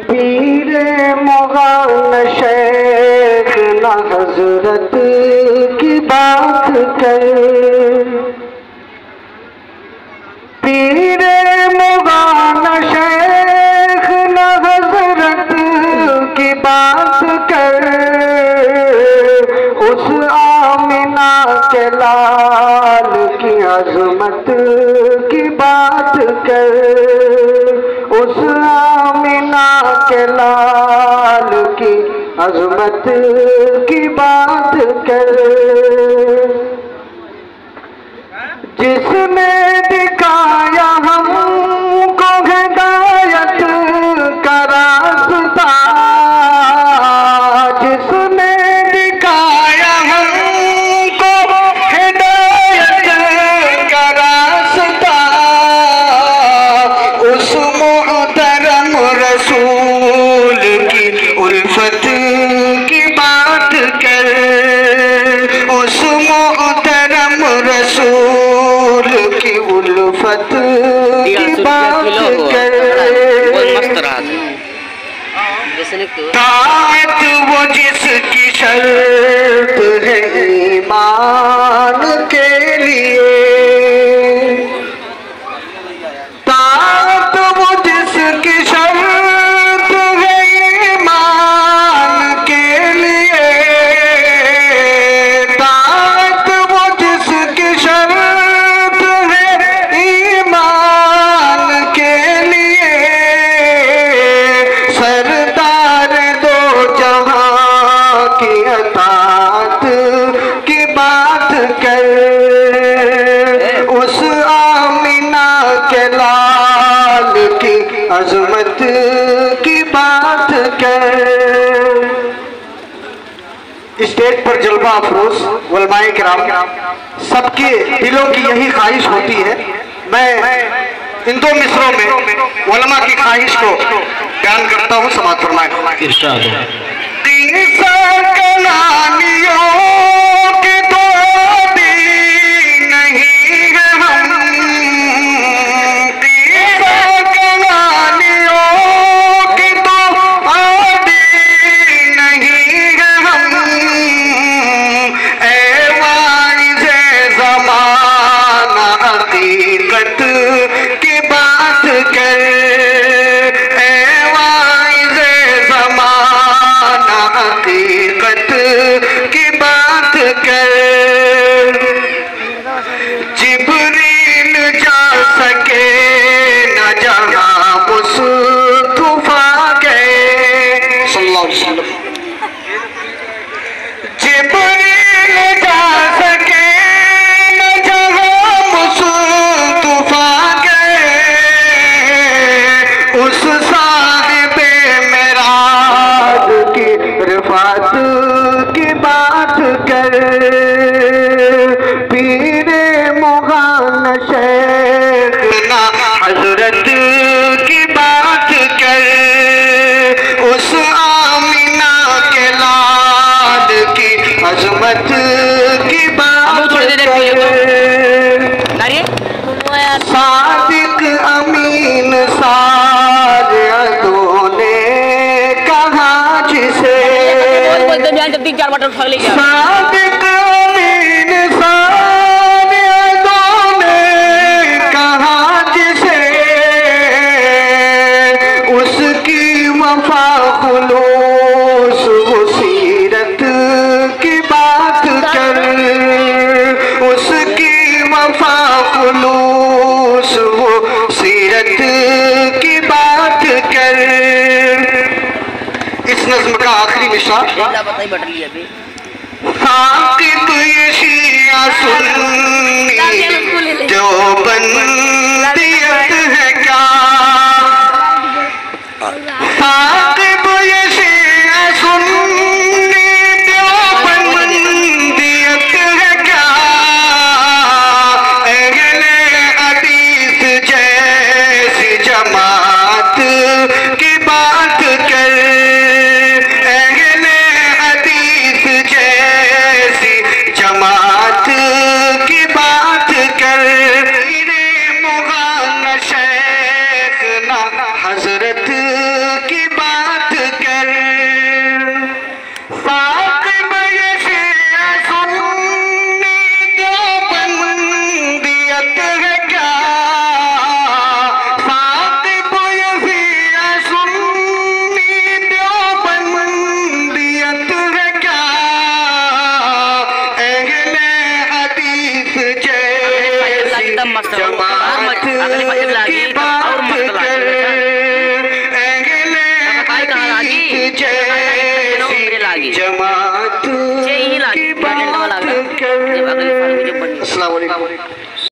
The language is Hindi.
पीरे मुगान शेख ना हजरत की बात कर, पीरे मुगान शेख ना हजरत की बात कर, उस आमिना के लाल की अजमत की बात कर, उस आमिना के लाल की अजमत की बात कर, जिसने दिखाया हमको हिदायत का रास्ता, जिसने दिखाया हमको हिदायत का रास्ता, उस मोहतरम रसूल की उल्फत की बात कर, उस मोहतरम रसूल की उल्फत की बात कर। ताअत वो जिसकी शर्त है ईमान के लिए, ताअत वो जिसकी शर्त है ईमान के लिए, ताअत वो जिसकी शर्त है ईमान के लिए, सरदार दो जहां की अतात की बात कर, उस आमिना के लाल की अजमत की बात कर। स्टेज पर जलवा अफरोज उलमाए किराम सबके दिलों की यही ख्वाहिश होती है। मैं इन दो मिसरों में उलमा की ख्वाहिश को बयान करता हूँ, समाअत फरमाएं। इरशाद है। तीन कलानियों के तो भी नहीं है हम, तीन कलानियों के तो आदि नहीं है हम, ए वाइज़े ज़माना हकीकत की बात कर, ए वाइज़े ज़माना हकीकत की बात कर, जिब्रील जा सके न जहां मुस्तफा गए सल्लल्लाहु अलैहि वसल्लम, जिब्रील जा सके न जहां मुस्तफा गए, उस साहिबे मेराज की रिफात की बात कर, पीरे मुगान शेख ना हजरत की बात कर, उस आमिना के लाल की अजमत की बात कर, सादिक अमीन सादियों ने कहा जिसे, सादिक अमीन सादियों ने कहा जिसे, उसकी वफा खुलूस वो सीरत की बात कर, उसकी वफा खुलूस वो सीरत की बात कर। इस नज़्म का आखिरी मिसरा, साकिब ये शिया सुन्नी देवबंदियत है क्या,